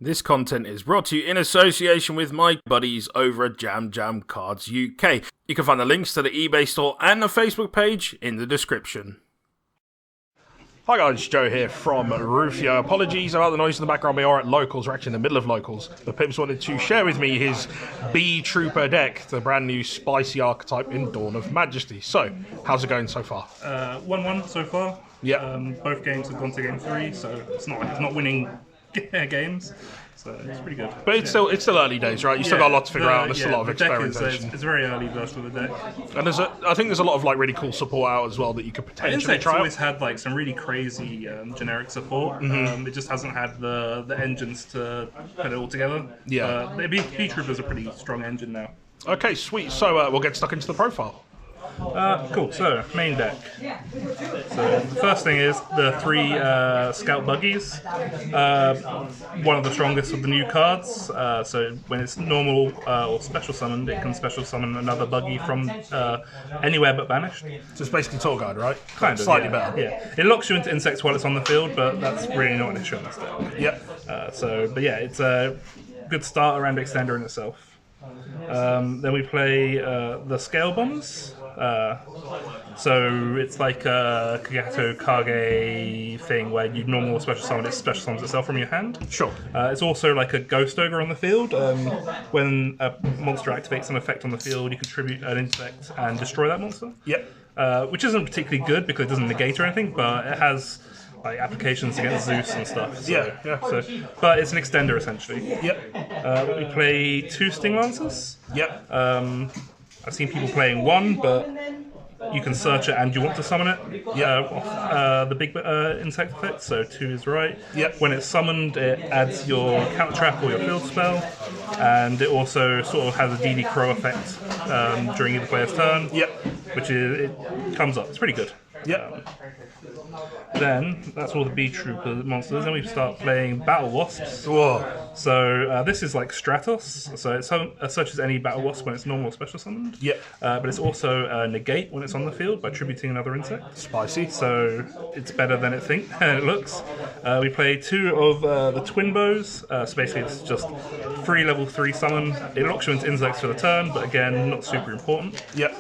This content is brought to you in association with my buddies over at JamJamCardsUK. You can find the links to the eBay store and the Facebook page in the description. Hi guys, Joe here from Rufioh. Apologies about the noise in the background. We are at Locals, we're actually in the middle of Locals. But Pibs wanted to share with me his Beetrooper deck, the brand new spicy archetype in Dawn of Majesty. So, how's it going so far? 1-1 so far. Yeah. Both games have gone to game 3, so it's not winning games. So it's pretty good. But it's still early days, right? You still got a lot to figure out, and there's a lot of experimentation. It's a very early version of the deck. And I think there's a lot of like really cool support out as well that you could potentially try. Inzektor's always had like some really crazy generic support. It just hasn't had the engines to put it all together. Yeah. Beetrooper's a pretty strong engine now. Okay, sweet. So we'll get stuck into the profile. Cool, so main deck. So the first thing is the 3 scout buggies. One of the strongest of the new cards. So when it's normal or special summoned, it can special summon another buggy from anywhere but banished. So it's basically tour guide, right? Kind of, slightly yeah. better. Yeah, it locks you into insects while it's on the field, but that's really not an issue on this deck. Yep. But yeah, it's a good starter and extender in itself. Then we play the scale bombs. So it's like a Kagato Kage thing where you normal special summon, it special summons itself from your hand. Sure. It's also like a Ghost Ogre on the field. When a monster activates an effect on the field, you contribute an insect and destroy that monster. Yep. Which isn't particularly good because it doesn't negate or anything, but it has like applications against Zeus and stuff. So, Yeah. But it's an extender essentially. Yep. We play 2 Sting Lancers. Yep. I've seen people playing 1, but you can search it and you want to summon it. Off the big insect effect, so 2 is right. Yep. When it's summoned, it adds your counter trap or your field spell, and it also sort of has a DD Crow effect during either player's turn. Yep. Which is, it comes up. It's pretty good. Yep. Then, that's all the Beetrooper monsters, then we start playing Battlewasps. Whoa. So, this is like Stratos, so it searches any Battlewasp when it's normal or special summoned. Yep. But it's also negate when it's on the field by tributing another insect. Spicy. So, it's better than it looks. We play 2 of the Twin Bows, so basically it's just free level 3 summon. It locks you into insects for the turn, but again, not super important. Yep.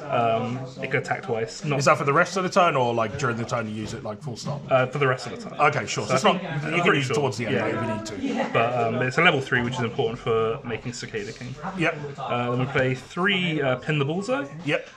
It can attack twice. Is that for the rest of the turn, or like during the turn you use it like full stop? For the rest of the time. Okay, sure. So it's not, you can use it towards the end if you need to. But it's a level 3, which is important for making Cicada King. Yep. Then we play 3 Pin the Bullseye. Yep.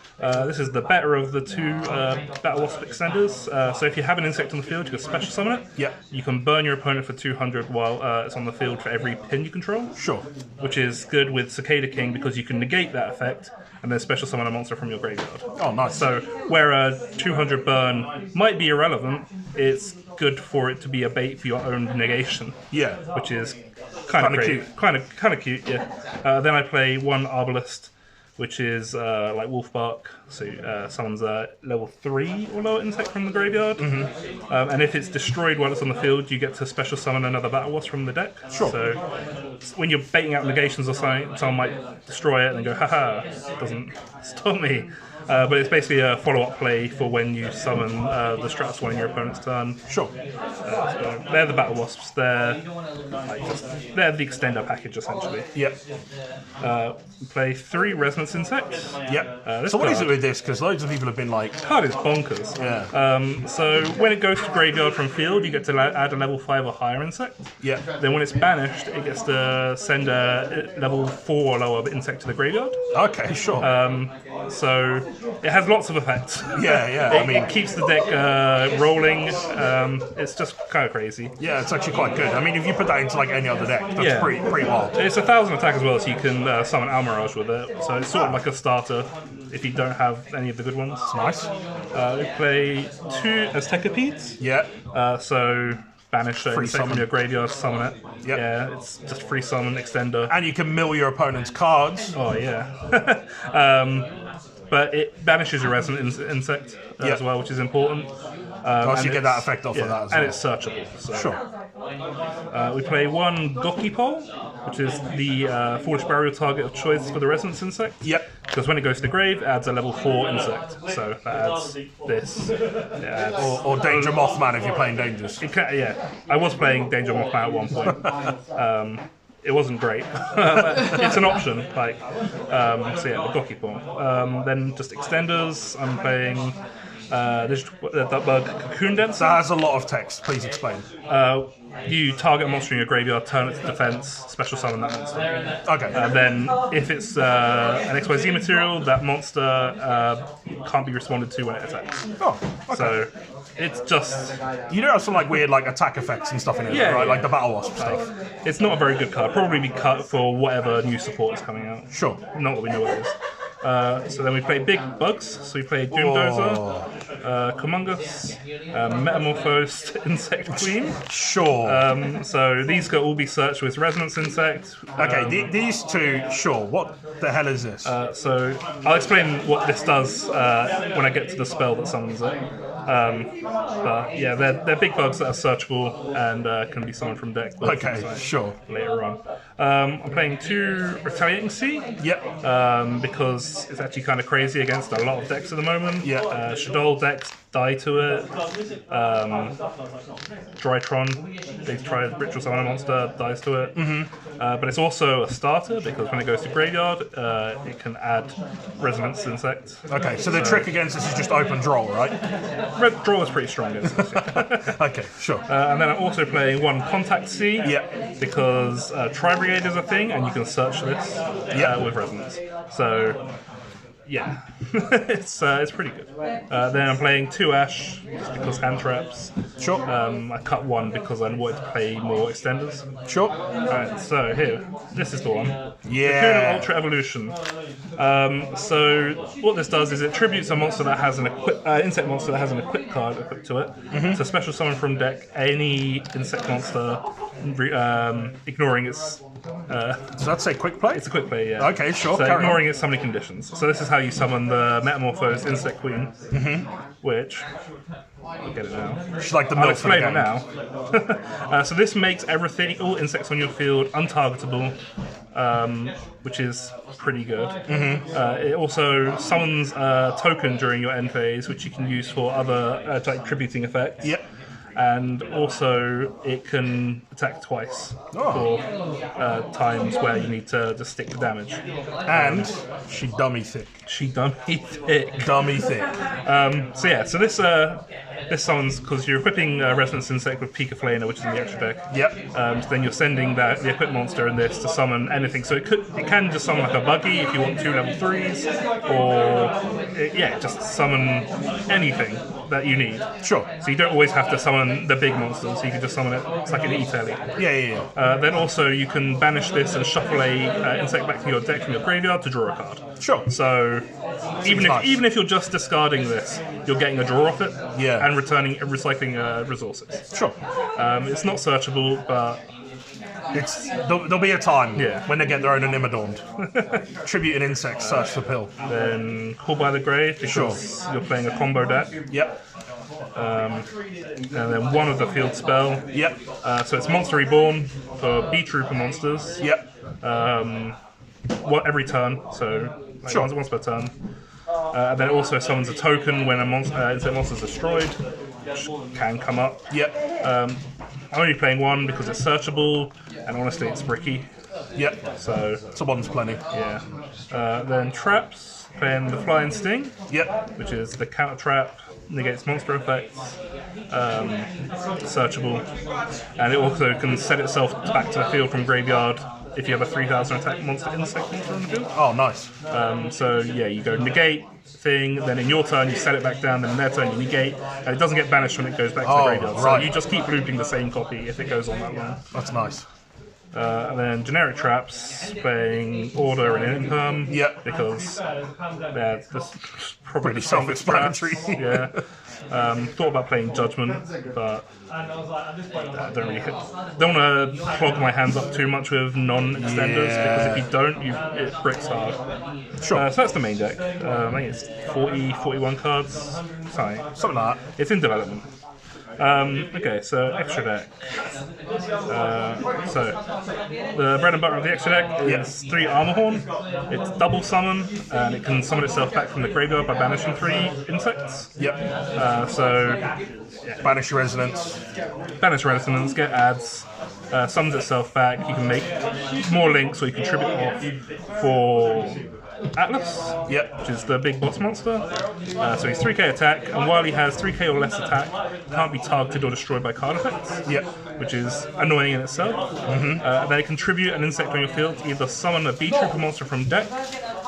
This is the better of the 2 Battlewasp extenders. So if you have an insect on the field, you can special summon it. Yep. You can burn your opponent for 200 while it's on the field for every pin you control. Sure. Which is good with Cicada King because you can negate that effect and then special summon a monster from your graveyard. Oh, nice. So where a 200 burn might be irrelevant, it's good for it to be a bait for your own negation. Yeah. Which is kind of cute. Kind of cute, yeah. Then I play 1 Arbalist, which is like Wolfbark, so summons a level 3 or lower insect from the graveyard. And if it's destroyed while it's on the field, you get to special summon another Battlewasp from the deck. Sure. So when you're baiting out negations or something, someone might destroy it and go, haha, it doesn't stop me. But it's basically a follow-up play for when you summon the Stratos one in your opponent's turn. Sure. So they're the Battlewasps. They're the extender package essentially. Yep. We play 3 Resonance Insects. Yep. So what is it with this? Because loads of people have been like... This card is bonkers. Yeah. So when it goes to graveyard from field, you get to add a level 5 or higher insect. Yeah. Then when it's banished, it gets to send a level 4 or lower insect to the graveyard. Okay, sure. So it has lots of effects. Yeah. I mean, it keeps the deck rolling. It's just kind of crazy. Yeah, it's actually quite good. I mean, if you put that into like any other deck, that's pretty wild. It's 1,000 attack as well, so you can summon Almirage with it. So it's sort of like a starter if you don't have any of the good ones. Nice. We play 2 Aztecapedes. Yeah. So banish it from your graveyard, summon it. Yep. Yeah, it's just free summon, extender. And you can mill your opponent's cards. Oh, yeah. But it banishes your Resonant Insect as well, which is important. So you get that effect off of that as well. And it's searchable. So. Sure. We play one Gokipole, which is the Forged Burial target of choice for the Resonance Insect. Yep. Because when it goes to the grave, it adds a level 4 insect. So that adds this. Or Danger Mothman if you're playing Dangers. I was playing Danger Mothman at one point. It wasn't great, but it's an option. So the Gokipole. Then just extenders. I'm playing that bug Cocoon Dancer. That has a lot of text. Please explain. You target a monster in your graveyard, turn it to defense, special summon that monster. Okay. Then, if it's an XYZ material, that monster can't be responded to when it attacks. Oh, okay. So, it's just... You do have some weird attack effects and stuff in it, right? Like the Battlewasp stuff. It's not a very good card. Probably be cut for whatever new support is coming out. Sure. Not that we know what it is. So then we play big bugs. So we play Doomdozer, Kumungus, Metamorphosed Insect Queen. Sure. So these can all be searched with Resonance Insect. Okay, these two, sure. What the hell is this? So I'll explain what this does when I get to the spell that summons it. But yeah, they're big bugs that are searchable and can be summoned from deck. Okay, sure. Later on. I'm playing 2 Retaliating Sea. Yep. Because it's actually kind of crazy against a lot of decks at the moment. Yeah. Shaddoll decks die to it. Drytron, they try to ritual summon a monster, dies to it. But it's also a starter because when it goes to graveyard, it can add Resonance Insect. Okay, so the trick against this is just open draw, right? Red draw is pretty strong against this. Yeah. Okay, sure. And then I'm also playing 1 Contact Sea. Yep. Because Tri-Brigade is a thing, and you can search this with Resonance. So, yeah, it's pretty good. Then I'm playing 2 Ash, just because hand traps. Sure. I cut 1 because I wanted to play more extenders. Sure. Alright, so here, this is the one. Yeah. Cocoon Ultra Evolution. So what this does is it tributes a monster that has an insect monster that has an equip card equipped to it. It's a special summon from deck any insect monster, ignoring its. Does that say quick play? It's a quick play, yeah. Okay, sure. So ignoring its summoning conditions. So this is how you summon the Metamorphosed Insect Queen, which I'll get it now. She's like the I'll milk explain it now. So this makes all insects on your field untargetable, which is pretty good. It also summons a token during your end phase, which you can use for other tributing effects. Yep. And also, it can attack twice for times where you need to just stick the damage. And she dummy thick. She dummy thick. Dummy thick. So this summons because you're equipping Resonance Insect with Pika Flaner, which is in the extra deck. Yep. So then you're sending the equipped monster in this to summon anything. So it can just summon like a buggy if you want 2 level 3s, or just summon anything that you need. Sure. So you don't always have to summon the big monsters. So you can just summon it. It's like an E-Tally. Yeah. Then also you can banish this and shuffle a insect back to your deck from your graveyard to draw a card. Sure. So even if you're just discarding this, you're getting a draw off it. Yeah. And recycling resources. Sure. It's not searchable, but there'll be a time when they get their own Animadorned. Tributing insects, search for pill. Then Call by the Grave because you're playing a combo deck. Yep. And then 1 of the field spell. Yep. So it's Monster Reborn for Beetrooper monsters. Yep. Every turn, so once per turn. And then it also summons a token when an insect monster is destroyed, which can come up. Yep. I'm only playing 1 because it's searchable, and honestly it's bricky. Yep. So one's plenty. Yeah. Then traps, playing the Flying Sting. Yep. Which is the counter trap, negates monster effects, searchable, and it also can set itself back to the field from graveyard if you have a 3,000 attack insect monster on the field. Oh, nice. So yeah, you go negate thing, then in your turn you set it back down, then in their turn you negate, and it doesn't get banished when it goes back to the graveyard. Right. So you just keep looping the same copy if it goes on that long. That's nice. And then generic traps, playing Order and Imperm. Yep. Because they're probably pretty self-explanatory. Yeah. Thought about playing Judgment, but I don't want to clog my hands up too much with non-extenders, because if you don't, it bricks hard. Sure. So that's the main deck. I think it's 40, 41 cards, something like that. It's in development. Okay, so extra deck. So the bread and butter of the extra deck is 3 Armor Horn. It's double summon, and it can summon itself back from the graveyard by banishing 3 insects. Yep. Banish your Resonance. Banish Resonance, get adds, summons itself back. You can make more links, or you can tribute off for Atlas, which is the big boss monster. So he's 3k attack, and while he has 3k or less attack, can't be targeted or destroyed by card effects, which is annoying in itself. Then it can tribute an insect on your field, either summon a Beetrooper monster from deck,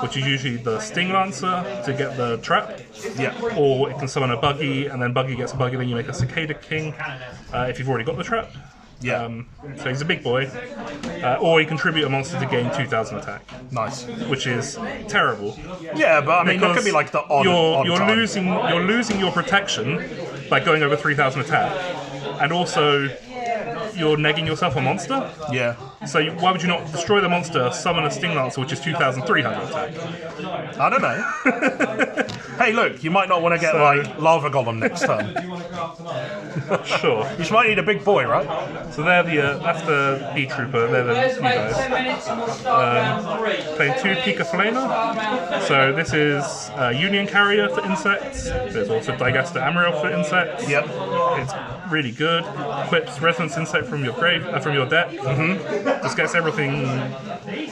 which is usually the Sting Lancer to get the trap, or it can summon a Buggy, and then Buggy gets a Buggy, then you make a Cicada King if you've already got the trap. So he's a big boy. Or he can tribute a monster to gain 2,000 attack. Nice. Which is terrible. Yeah, but I mean, that could be like the odd you're losing your protection by going over 3,000 attack, and also you're negging yourself a monster. Yeah. So why would you not destroy the monster, summon a Sting Lancer, which is 2,300 attack? I don't know. Hey, look, you might not want to get like Lava Golem next turn. Sure. You might need a big boy, right? So they're that's the Beetrooper. They're the new guys. Playing 2 Pika Flana. So this is Union Carrier for insects. There's also Digasta Amariel for insects. Yep. It's really good. Equips Resonance Insect from your from your deck. Just gets everything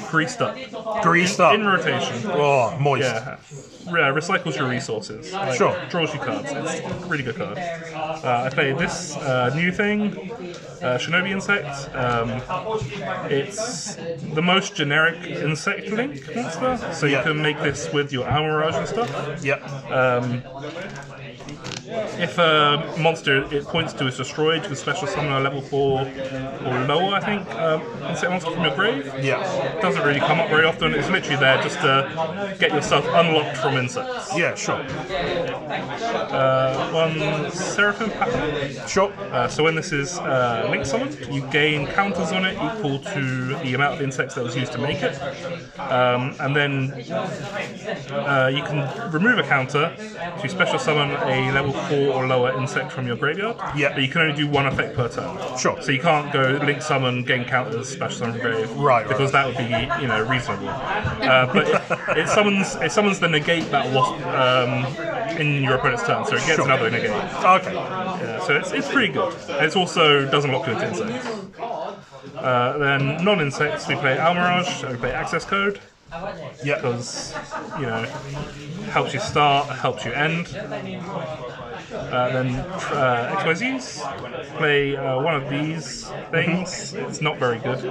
greased up. In rotation. Oh, moist. Yeah, recycles your resources. Draws you cards. It's a really good card. I played this new thing, Shinobi Insect. It's the most generic insect link monster, so you can make this with your Almirage and stuff. If a monster it points to is destroyed, you can special summon a level 4 or lower, I think, insect monster from your grave. It doesn't really come up very often. It's literally there just to get yourself unlocked from insects. One Seraphim Pattern. So when this is link summoned, you gain counters on it equal to the amount of insects that was used to make it. And then you can remove a counter to special summon a level 4 or lower insect from your graveyard. But you can only do 1 effect per turn. So you can't go link summon, gain counters, special summon from grave. Because that would be, reasonable. But it summons the negate that was in your opponent's turn, so it gets another negate. So it's pretty good. It also doesn't lock you into insects. Then non-insects, we play Almirage, we play Access Code. Because, helps you start, helps you end. Then XYZs, play one of these things. It's not very good.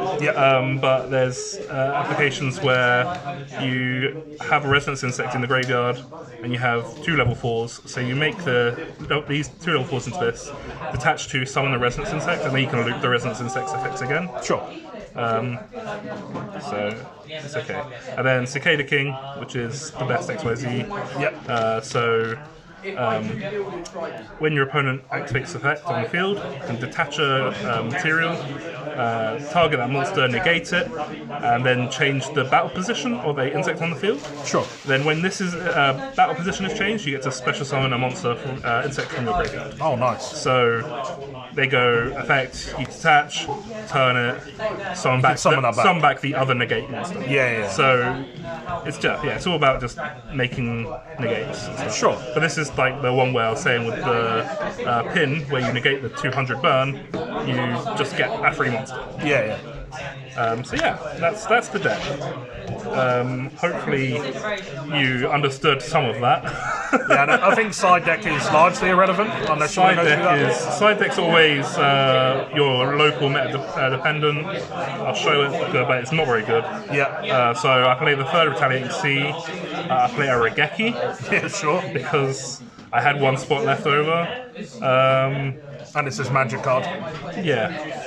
But there's applications where you have a Resonance Insect in the graveyard and you have 2 level 4s. So you make these 2 level 4s into this, detach to summon the Resonance Insect, and then you can loop the Resonance Insect's effects again. So it's okay. And then Cicada King, which is the best XYZ. When your opponent activates effect on the field, you can detach a material, target that monster, negate it, and then change the battle position of the insect on the field. Then when this is battle position is changed, you get to special summon a monster from insect from your graveyard. So they go effect, you detach, turn it, summon back the other negate monster. So it's all about just making negates and stuff. But this is like the one where I was saying with the pin, where you negate the 200 burn, you just get a free monster. So that's the deck. Hopefully you understood some of that. I think side deck is largely irrelevant unless you want to go through that. Side deck's always your local meta dependent. I'll show it, but it's not very good. So I play the 3rd Retaliating Sea. I play a Regeki. Because I had 1 spot left over. And it's this magic card.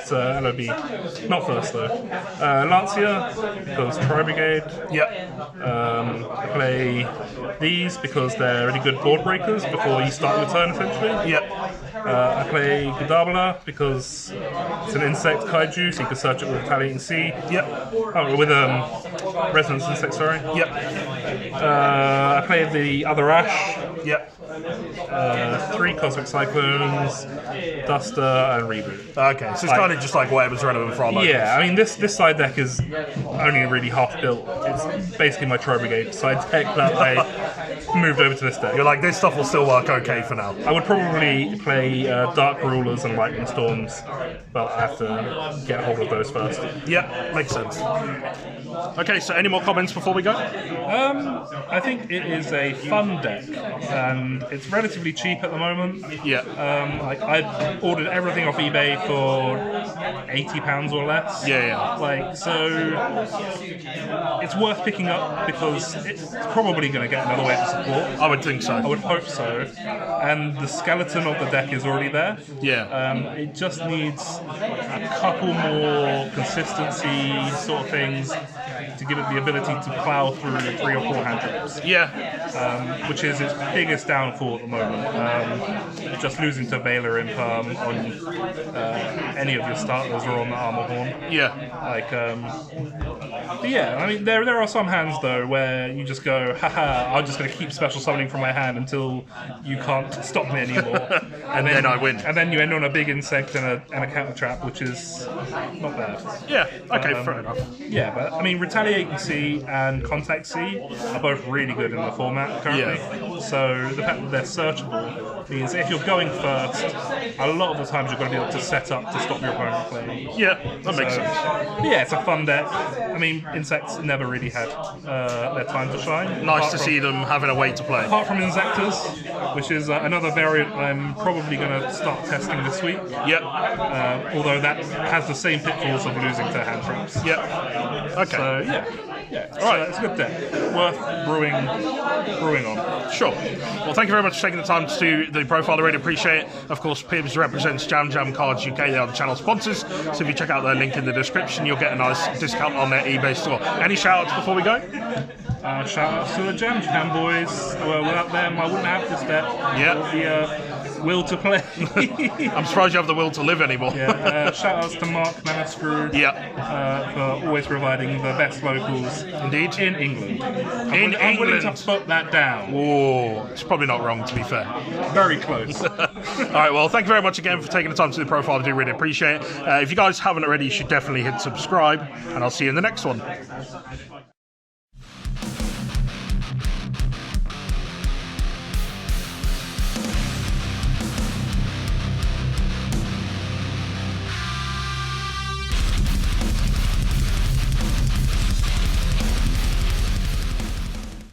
So LOB. Not first though. Lancia, because Tri Brigade. Yep. I play these because they're really good board breakers before you start your turn, essentially. Yep. I play Gudabala because it's an insect kaiju, so you can search it with Retaliating Sea. Yep. Oh, with Resonance Insect, sorry. Yep. I played the other Ash. Yep. 3 Cosmic Cyclones, Duster, and Reboot. Okay, so it's kind of just like whatever's relevant for our moment. Yeah, I mean, this side deck is only really half built. It's basically my Tri Brigade side deck that I moved over to this deck. You're like, this stuff will still work okay for now. I would probably play Dark Rulers and Lightning Storms, but I have to get hold of those first. Yep, makes sense. Okay, so any more comments before we go? I think it is a fun deck, and it's relatively cheap at the moment. Yeah. Like I ordered everything off eBay for £80 or less. Yeah. Like, so it's worth picking up because it's probably going to get another wave of support. I would think so. I would hope so. And the skeleton of the deck is already there. Yeah. It just needs a couple more consistency sort of things to give it the ability to plow through 3 or 4 hand traps. Yeah. Which is its biggest downfall at the moment. Just losing to Baylor in Perm on any of your starters or on the Armor Horn. Yeah. Like, but yeah, I mean, there are some hands though where you just go, haha, I'm just going to keep special summoning from my hand until you can't stop me anymore. and then I win. And then you end on a big insect and a counter trap, which is not bad. Yeah, okay, fair enough. Yeah, but I mean, Retaliating Sea and Contact Sea are both really good in the format currently. Yeah. So the fact that they're searchable means if you're going first, a lot of the times you're going to be able to set up to stop your opponent playing. Yeah, that makes sense. Yeah, it's a fun deck. I mean, insects never really had their time to shine. Nice to see them having a way to play. Apart from Inzektors, which is another variant I'm probably going to start testing this week. Yep. Although that has the same pitfalls of losing to hand traps. Yep. Okay. So yeah. All right, it's a good deck. Worth brewing on. Sure. Well, thank you very much for taking the time to do the profile. I really appreciate it. Of course, Pibs represents JamJamCardsUK. They are the channel sponsors. So if you check out their link in the description, you'll get a nice discount on their eBay store. Any shout-outs before we go? Shout outs to the JamJam boys. Without them, I wouldn't have this deck. Yeah. Will to play. I'm surprised you have the will to live anymore. Shout outs to Mark Manascrew for always providing the best locals Indeed. in England. I'm willing to put that down. Oh, it's probably not wrong, to be fair. Very close. All right, well, thank you very much again for taking the time to do the profile. I do really appreciate it. If you guys haven't already, you should definitely hit subscribe, and I'll see you in the next one.